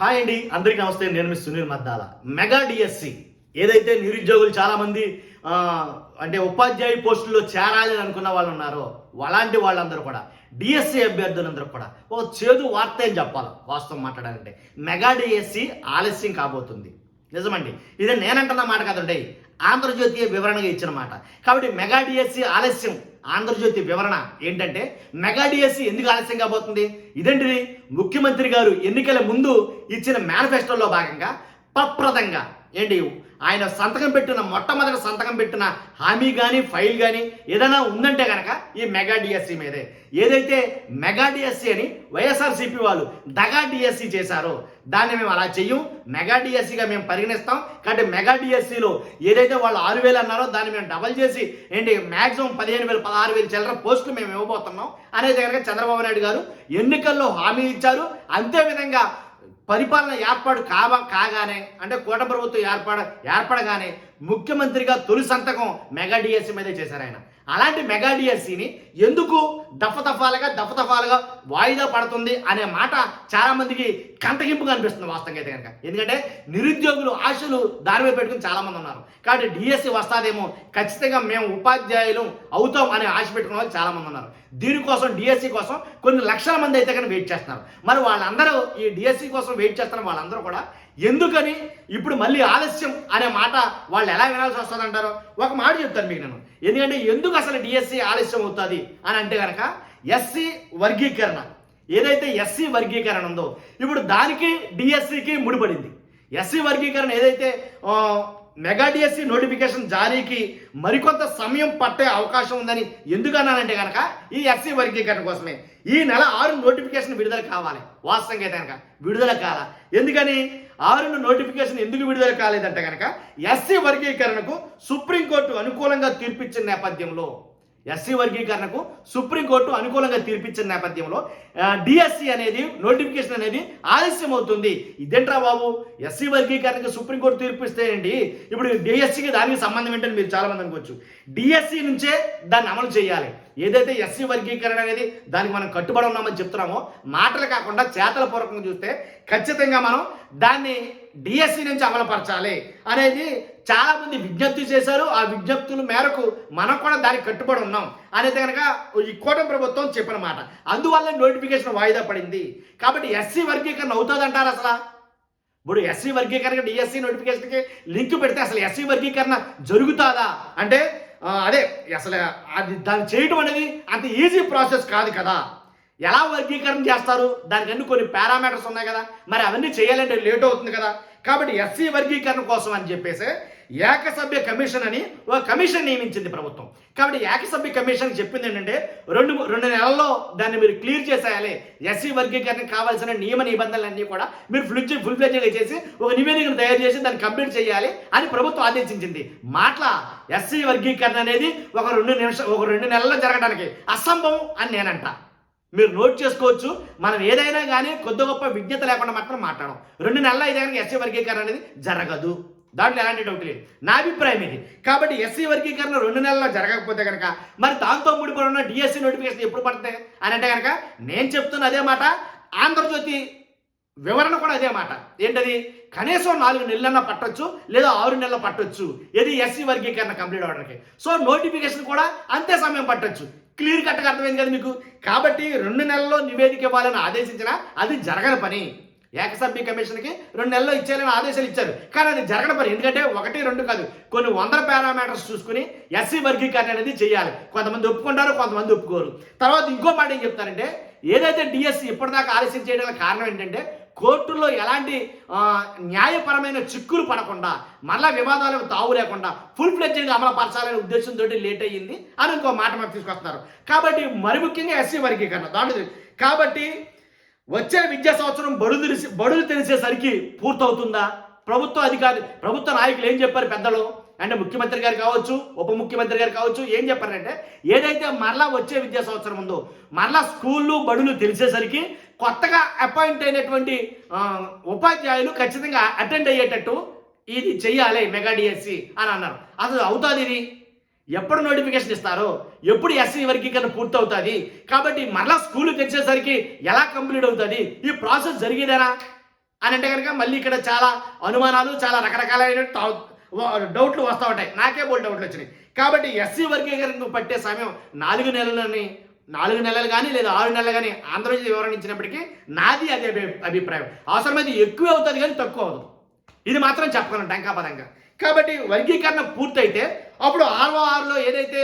Hi అండి, అందరికీ నమస్తే. నేను మీ సునీల్ మద్దాల. మెగా డిఎస్సి ఏదైతే నిరుద్యోగులు చాలామంది అంటే ఉపాధ్యాయ పోస్టుల్లో చేరాలి అనుకున్న వాళ్ళు ఉన్నారో అలాంటి వాళ్ళందరూ కూడా డిఎస్సి అభ్యర్థులందరూ కూడా ఒక చేదు వార్త అని చెప్పాలి. వాస్తవం మాట్లాడాలంటే మెగా డిఎస్సి ఆలస్యం కాబోతుంది. నిజమండి, ఇది నేనంటున్న మాట కాదండి, ఆంధ్రజ్యోతి వివరణగా ఇచ్చిన మాట. కాబట్టి మెగా డిఎస్సి ఆలస్యం. ఆంధ్రజ్యోతి వివరణ ఏంటంటే మెగా డిఎస్సి ఎందుకు ఆలస్యం కాబోతుంది? ఇదేంటిది? ముఖ్యమంత్రి గారు ఎన్నికల ముందు ఇచ్చిన మేనిఫెస్టోలో భాగంగా ప్రప్రదంగా ఏంటి ఆయన మొట్టమొదటి సంతకం పెట్టిన హామీ కానీ ఫైల్ కానీ ఏదైనా ఉందంటే కనుక ఈ మెగా డిఎస్సి మీదే. ఏదైతే మెగా డిఎస్సి అని వైఎస్ఆర్సీపీ వాళ్ళు దగా డిఎస్సి చేశారో దాన్ని మేము అలా చెయ్యం, మెగా డిఎస్సిగా మేము పరిగణిస్తాం. కాబట్టి మెగా డిఎస్సిలో ఏదైతే వాళ్ళు 6,000 అన్నారో దాన్ని మేము డబల్ చేసి మ్యాక్సిమం 15,000 16,000 చిల్లర పోస్టులు మేము ఇవ్వబోతున్నాం అనేది కనుక చంద్రబాబు నాయుడు గారు ఎన్నికల్లో హామీ ఇచ్చారు. అంతేవిధంగా పరిపాలన ఏర్పాటు కాగానే అంటే కూటమి ప్రభుత్వం ఏర్పడగానే ముఖ్యమంత్రిగా తొలి సంతకం మెగా డిఎస్సి మీదే చేశారు ఆయన. అలాంటి మెగా డిఎస్సిని ఎందుకు దఫదఫాలుగా వాయిదా పడుతుంది అనే మాట చాలా మందికి కంటగింపుగా అనిపిస్తుంది వాస్తవంగా అయితే కనుక. ఎందుకంటే నిరుద్యోగులు ఆశలు దారి మీద పెట్టుకుని చాలా మంది ఉన్నారు. కాబట్టి డిఎస్సి వస్తాదేమో, ఖచ్చితంగా మేము ఉపాధ్యాయులు అవుతాం అనే ఆశ పెట్టుకున్న వాళ్ళు చాలా మంది ఉన్నారు. దీనికోసం డిఎస్సి కోసం కొన్ని లక్షల మంది అయితే కానీ వెయిట్ చేస్తున్నారు. మరి వాళ్ళందరూ ఈ డిఎస్సి కోసం వెయిట్ చేస్తున్న వాళ్ళందరూ కూడా ఎందుకని ఇప్పుడు మళ్ళీ ఆలస్యం అనే మాట వాళ్ళు ఎలా వినాల్సి వస్తుంది అంటారో ఒక మాట చెప్తాను మీకు నేను. ఎందుకంటే ఎందుకు అసలు డిఎస్సి ఆలస్యం అవుతుంది అని అంటే కనుక ఎస్సీ వర్గీకరణ, ఏదైతే ఎస్సీ వర్గీకరణ ఉందో ఇప్పుడు దానికి డిఎస్సికి ముడిపడింది. ఎస్సీ వర్గీకరణ ఏదైతే మెగా డిఎస్సి నోటిఫికేషన్ జారీకి మరికొంత సమయం పట్టే అవకాశం ఉందని ఎందుకన్నానంటే కనుక ఈ ఎస్సీ వర్గీకరణ కోసమే. ఈ నెల 6 నోటిఫికేషన్ విడుదల కావాలి. వాస్తవంగా అయితే కనుక విడుదల కాల. ఎందుకని 6 నోటిఫికేషన్ ఎందుకు విడుదల కాలేదంటే కనుక ఎస్సీ వర్గీకరణకు సుప్రీంకోర్టు అనుకూలంగా తీర్పిచ్చిన నేపథ్యంలో డిఎస్సి అనేది నోటిఫికేషన్ అనేది ఆలస్యం అవుతుంది. ఇదేంట్రా బాబు, ఎస్సీ వర్గీకరణకు సుప్రీంకోర్టు తీర్పిస్తే ఏంటి, ఇప్పుడు డిఎస్సికి దానికి సంబంధం ఏంటని మీరు చాలా మంది అనుకోవచ్చు. డిఎస్సి నుంచే దాన్ని అమలు చేయాలి. ఏదైతే ఎస్సీ వర్గీకరణ అనేది దానికి మనం కట్టుబడి ఉన్నామని చెప్తున్నామో మాటలు కాకుండా చేతల పూర్వకంగా చూస్తే ఖచ్చితంగా మనం దాన్ని డిఎస్సి నుంచి అమలుపరచాలి అనేది చాలా మంది విజ్ఞప్తి చేశారు. ఆ విజ్ఞప్తుల మేరకు మనం కూడా దానికి కట్టుబడి ఉన్నాం అనేది కనుక ఈ కూటమి ప్రభుత్వం చెప్పిన మాట. అందువల్ల నోటిఫికేషన్ వాయిదా పడింది. కాబట్టి ఎస్సీ వర్గీకరణ అవుతుంది అంటారు. అసలు ఇప్పుడు ఎస్సీ వర్గీకరణ డిఎస్సి నోటిఫికేషన్కి లింక్ పెడితే అసలు ఎస్సీ వర్గీకరణ జరుగుతుందా అంటే అదే అసలు అది దాన్ని చేయటం అనేది అంత ఈజీ ప్రాసెస్ కాదు కదా. ఎలా వర్గీకరణ చేస్తారు? దానికి అన్ని కొన్ని పారామీటర్స్ ఉన్నాయి కదా, మరి అవన్నీ చేయాలంటే లేట్ అవుతుంది కదా. కాబట్టి ఎస్సీ వర్గీకరణ కోసం అని చెప్పేసి ఏకసభ్య కమిషన్ అని ఒక కమిషన్ నియమించింది ప్రభుత్వం. కాబట్టి ఏకసభ్య కమిషన్ చెప్పింది ఏంటంటే రెండు నెలల్లో దాన్ని మీరు క్లియర్ చేసేయాలి. ఎస్సీ వర్గీకరణకు కావాల్సిన నియమ నిబంధనలన్నీ కూడా మీరు ఫుల్ ఫ్లెడ్జ్గా చేసి ఒక నివేదికను తయారు చేసి దాన్ని కంప్లీట్ చేయాలి అని ప్రభుత్వం ఆదేశించింది. ఎస్సీ వర్గీకరణ అనేది ఒక 2 నెలల్లో జరగడానికి అసంభవం అని నేనంట. మీరు నోట్ చేసుకోవచ్చు. మనం ఏదైనా కానీ కొద్ది గొప్ప విజ్ఞత లేకుండా మాత్రం మాట్లాడడం. 2 నెలలు అయితే కనుక ఎస్సీ వర్గీకరణ అనేది జరగదు. దాంట్లో ఎలాంటి డౌట్ లేదు. నా అభిప్రాయం ఇది. కాబట్టి ఎస్సీ వర్గీకరణ 2 నెలల్లో జరగకపోతే కనుక మరి దాంతో ముడిపడి ఉన్న డిఎస్సి నోటిఫికేషన్ ఎప్పుడు పడతాయి అని అంటే కనుక నేను చెప్తున్న అదే మాట, ఆంధ్రజ్యోతి వివరణ కూడా అదే మాట. ఏంటది? కనీసం 4 నెలలన్నా పట్టొచ్చు, లేదా 6 నెలలు పట్టొచ్చు. ఇది ఎస్సీ వర్గీకరణ కంప్లీట్ అవడానికి. సో నోటిఫికేషన్ కూడా అంతే సమయం పట్టొచ్చు. క్లియర్ కట్గా అర్థమైంది కదా మీకు. కాబట్టి 2 నెలల్లో నివేదిక ఇవ్వాలని ఆదేశించినా అది జరగని పని. ఏకసభ్య కమిషన్కి 2 నెలల్లో ఇచ్చేయాలని ఆదేశాలు ఇచ్చారు, కానీ అది జరగని పని. ఎందుకంటే 1 2 కాదు, కొన్ని 100 పారామీటర్స్ చూసుకుని ఎస్సీ వర్గీకరణ అనేది చేయాలి. కొంతమంది ఒప్పుకుంటారు, కొంతమంది ఒప్పుకోరు. తర్వాత ఇంకో మాట ఏం చెప్తారంటే ఏదైతే డిఎస్సి ఇప్పటిదాకా ఆలస్యం చేయడానికి కారణం ఏంటంటే కోర్టుల్లో ఎలాంటి న్యాయపరమైన చిక్కులు పడకుండా మళ్ళా వివాదాలకు తావు లేకుండా ఫుల్ ఫ్లెడ్జ్గా అమలుపరచాలనే ఉద్దేశంతో లేట్ అయ్యింది అని ఇంకో మాట మనకు తీసుకొస్తున్నారు. కాబట్టి మరి ముఖ్యంగా ఎస్సీ వర్గీకరణ దాంట్లో. కాబట్టి వచ్చే విద్యా సంవత్సరం బడులు తెలిసేసరికి పూర్తవుతుందా? ప్రభుత్వ నాయకులు ఏం చెప్పారు పెద్దలు అంటే ముఖ్యమంత్రి గారు కావచ్చు, ఉప ముఖ్యమంత్రి గారు కావచ్చు, ఏం చెప్పారంటే ఏదైతే మరలా వచ్చే విద్యా సంవత్సరం ఉందో మరలా స్కూళ్ళు బడులు తెలిసేసరికి కొత్తగా అపాయింట్ అయినటువంటి ఉపాధ్యాయులు ఖచ్చితంగా అటెండ్ అయ్యేటట్టు ఇది చెయ్యాలి మెగా డిఎస్సి అని అన్నారు. అసలు అవుతుంది ఇది? ఎప్పుడు నోటిఫికేషన్ ఇస్తారో, ఎప్పుడు ఎస్సీ వర్గీకరణ పూర్తవుతుంది? కాబట్టి మరలా స్కూల్ తెచ్చేసరికి ఎలా కంప్లీట్ అవుతుంది? ఈ ప్రాసెస్ జరిగేదేనా? అని అంటే కనుక మళ్ళీ ఇక్కడ చాలా అనుమానాలు, చాలా రకరకాలైన డౌట్లు వస్తూ ఉంటాయి. నాకే బోల్ డౌట్లు వచ్చినాయి. కాబట్టి ఎస్సీ వర్గీకరణకు పట్టే సమయం 4 నెలలు కానీ లేదా 6 నెలలు కానీ ఆంధ్రప్రదేశ్ వివరణ ఇచ్చినప్పటికీ నాది అదే అభిప్రాయం. అవసరమైతే ఎక్కువ అవుతుంది కానీ తక్కువ అవుతుంది. ఇది మాత్రం చెప్పగలను టంకాపదంగా. కాబట్టి వర్గీకరణ పూర్తయితే అప్పుడు RORలో ఏదైతే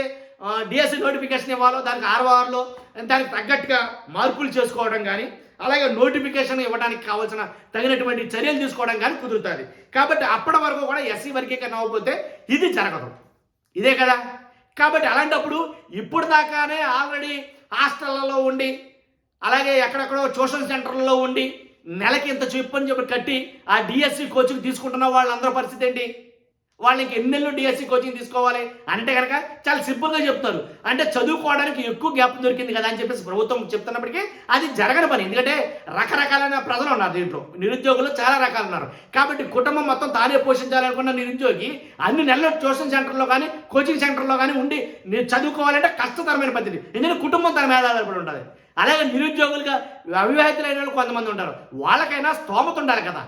డిఎస్సి నోటిఫికేషన్ ఇవ్వాలో దానికి RORలో దానికి తగ్గట్టుగా మార్పులు చేసుకోవడం కానీ, అలాగే నోటిఫికేషన్ ఇవ్వడానికి కావాల్సిన తగినటువంటి చర్యలు తీసుకోవడం కానీ కుదురుతుంది. కాబట్టి అప్పటి వరకు కూడా ఎస్సీ వర్గీకరణ అవ్వకపోతే ఇది జరగదు. ఇదే కదా. కాబట్టి అలాంటప్పుడు ఇప్పుడు దాకానే ఆల్రెడీ హాస్టళ్లలో ఉండి, అలాగే ఎక్కడెక్కడో ట్యూషన్ సెంటర్లలో ఉండి నెలకి ఇంత చెప్పని చెప్పి కట్టి ఆ డిఎస్సి కోచింగ్ తీసుకుంటున్న వాళ్ళందరూ పరిస్థితి ఏంటి? వాళ్ళకి ఎన్ని నెలలు డిఎస్సి కోచింగ్ తీసుకోవాలి అంటే కనుక చాలా సింపుల్గా చెప్తారు. అంటే చదువుకోవడానికి ఎక్కువ గ్యాప్ దొరికింది కదా అని చెప్పేసి ప్రభుత్వం చెప్తున్నప్పటికీ అది జరగని పని. ఎందుకంటే రకరకాలైన ప్రజలు ఉన్నారు దీంట్లో, నిరుద్యోగులు చాలా రకాలు ఉన్నారు. కాబట్టి కుటుంబం మొత్తం తానే పోషించాలనుకున్న నిరుద్యోగి అన్ని నెలలు ట్యూషన్ సెంటర్లో కానీ కోచింగ్ సెంటర్లో కానీ ఉండి చదువుకోవాలంటే కష్టతరమైన పద్ధతి. ఎందుకంటే కుటుంబం తన మీద ఆధారపడి ఉంటుంది. అలాగే నిరుద్యోగులుగా అవివాహితులైన వాళ్ళు కొంతమంది ఉంటారు. వాళ్ళకైనా స్తోమత ఉండాలి కదా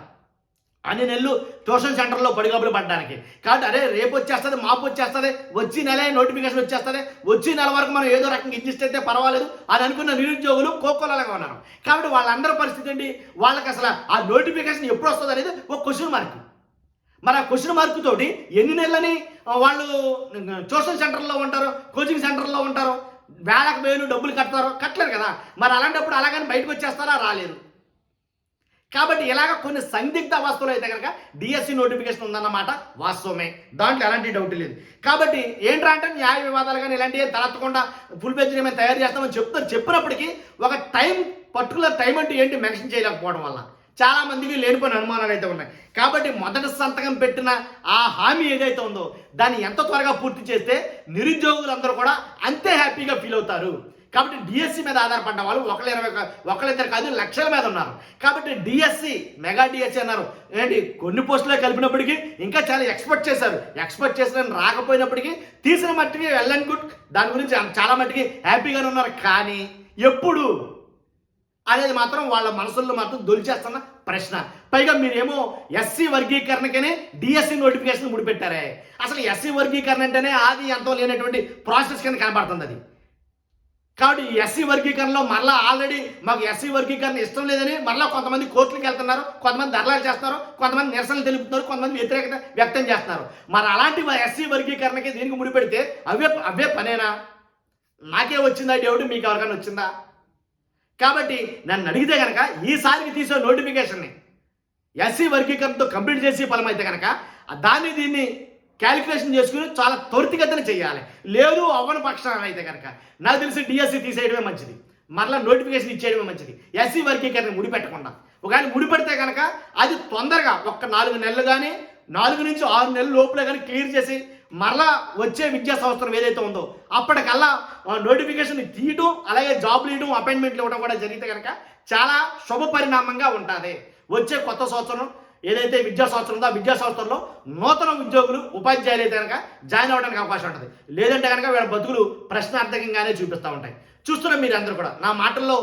అన్ని నెలలు ట్యూషన్ సెంటర్లో పడిగబులు పడడానికి. కాబట్టి అరే రేపు వచ్చేస్తుంది, మాపు వచ్చేస్తుంది, వచ్చి నెల నోటిఫికేషన్ వచ్చేస్తుంది, వచ్చి నెల వరకు మనం ఏదో రకంగా అడ్జస్ట్ అయితే పర్వాలేదు అని అనుకున్న నిరుద్యోగులు కోకోలాగా ఉన్నారు. కాబట్టి వాళ్ళందరి పరిస్థితి ఏంటి? వాళ్ళకి అసలు ఆ నోటిఫికేషన్ ఎప్పుడు వస్తుంది అనేది ఒక క్వశ్చన్ మార్క్. మరి ఆ క్వశ్చన్ మార్క్ తోటి ఎన్ని నెలలని వాళ్ళు ట్యూషన్ సెంటర్లో ఉంటారు, కోచింగ్ సెంటర్లో ఉంటారు, వేలకు వేలు డబ్బులు కట్టలేరు కదా. మరి అలాంటప్పుడు అలాగని బయటకు వచ్చేస్తారా? రాలేరు. కాబట్టి ఇలాగ కొన్ని సందిగ్ధ అవస్థలు అయితే కనుక డిఎస్సి నోటిఫికేషన్ ఉందన్నమాట వాస్తవమే, దాంట్లో ఎలాంటి డౌట్ లేదు. కాబట్టి ఏంట్రా అంటే న్యాయ వివాదాలు కానీ ఇలాంటివి తలెత్తకుండా ఫుల్ పేజ్ మేము తయారు చేస్తామని చెప్పినప్పటికీ ఒక పర్టికులర్ టైం అంటే ఏంటి మెన్షన్ చేయలేకపోవడం వల్ల చాలా మందికి లేనిపోయిన అనుమానాలు అయితే ఉన్నాయి. కాబట్టి మొదటి సంతకం పెట్టిన ఆ హామీ ఏదైతే ఉందో దాన్ని ఎంత త్వరగా పూర్తి చేస్తే నిరుద్యోగులందరూ కూడా అంతే హ్యాపీగా ఫీల్ అవుతారు. కాబట్టి డిఎస్సి మీద ఆధారపడ్డ వాళ్ళు ఒకళ్ళిద్దరు కాదు లక్షల మీద ఉన్నారు. కాబట్టి డిఎస్సి మెగా డిఎస్సి అన్నారు ఏంటి, కొన్ని పోస్టులే కలిపినప్పటికీ ఇంకా చాలా ఎక్స్పెక్ట్ చేసిన రాకపోయినప్పటికీ తీసిన మట్టికి వెల్ అండ్ గుడ్, దాని గురించి చాలా మట్టికి హ్యాపీగానే ఉన్నారు. కానీ ఎప్పుడు అనేది మాత్రం వాళ్ళ మనసుల్లో మాత్రం దొలిచేస్తున్న ప్రశ్న. పైగా మీరేమో ఎస్సీ వర్గీకరణకనే డిఎస్సి నోటిఫికేషన్ ముడిపెట్టారే. అసలు ఎస్సీ వర్గీకరణ అంటేనే ఆది అంతం లేనటువంటి ప్రాసెస్ కింద కనబడుతుంది అది. కాబట్టి ఈ ఎస్సీ వర్గీకరణలో మరలా ఆల్రెడీ మాకు ఎస్సీ వర్గీకరణ ఇష్టం లేదని మరలా కొంతమంది కోర్టులకు వెళ్తున్నారు, కొంతమంది ధర్నాలు చేస్తున్నారు, కొంతమంది నిరసనలు తెలుపుతున్నారు, కొంతమంది వ్యతిరేకత వ్యక్తం చేస్తున్నారు. మరి అలాంటి ఎస్సీ వర్గీకరణకి దీనికి ముడిపెడితే అవే పనేనా? నాకే వచ్చిందా డౌట్, మీకు ఎవరికైనా వచ్చిందా? కాబట్టి నన్ను అడిగితే కనుక ఈసారికి తీసే నోటిఫికేషన్ని ఎస్సీ వర్గీకరణతో కంప్లీట్ చేసి ఫలమైతే కనుక దీన్ని క్యాలిక్యులేషన్ చేసుకుని చాలా త్వరితగతిన చేయాలి. లేదు అవ్వని పక్షాన అయితే కనుక నాకు తెలిసి డిఎస్సి తీసేయడమే మంచిది, మరలా నోటిఫికేషన్ ఇచ్చేయడమే మంచిది. ఎస్సీ వర్గీకరణ ముడిపెట్టకుండా ఒకవేళ ముడిపెడితే కనుక అది తొందరగా 4 నెలలు కానీ 4 నుంచి 6 నెలల లోపలే కానీ క్లియర్ చేసి మరలా వచ్చే విద్యా సంవత్సరం ఏదైతే ఉందో అప్పటికల్లా నోటిఫికేషన్ తీయడం, అలాగే జాబ్లు ఇవ్వడం, అపాయింట్మెంట్లు ఇవ్వడం కూడా జరిగితే కనుక చాలా శుభ పరిణామంగా ఉంటుంది. వచ్చే కొత్త సంవత్సరం ఏదైతే విద్యా సంవత్సరం ఉందో ఆ విద్యా సంవత్సరంలో నూతన ఉద్యోగులు ఉపాధ్యాయులు అయితే కనుక జాయిన్ అవ్వడానికి అవకాశం ఉంటుంది. లేదంటే కనుక వీళ్ళ బతుకులు ప్రశ్నార్థకంగానే చూపిస్తూ ఉంటాయి. చూస్తున్నాం మీరు అందరూ కూడా. నా మాటల్లో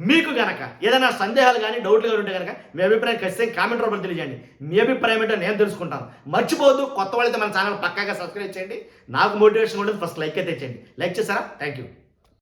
మీకు గనక ఏదైనా సందేహాలు కానీ డౌట్లు కానీ ఉంటే కనుక మీ అభిప్రాయం ఖచ్చితంగా కామెంట్ రూపంలో తెలియజేయండి. మీ అభిప్రాయం ఏంటో నేను తెలుసుకుంటాను. మర్చిపోవద్దు, కొత్త వాళ్ళైతే మన ఛానల్ పక్కాగా సబ్స్క్రైబ్ చేయండి. నాకు మోటివేషన్ ఉంటుంది, ఫస్ట్ లైక్ అయితే చేయండి. లైక్ చేశారా? Thank you.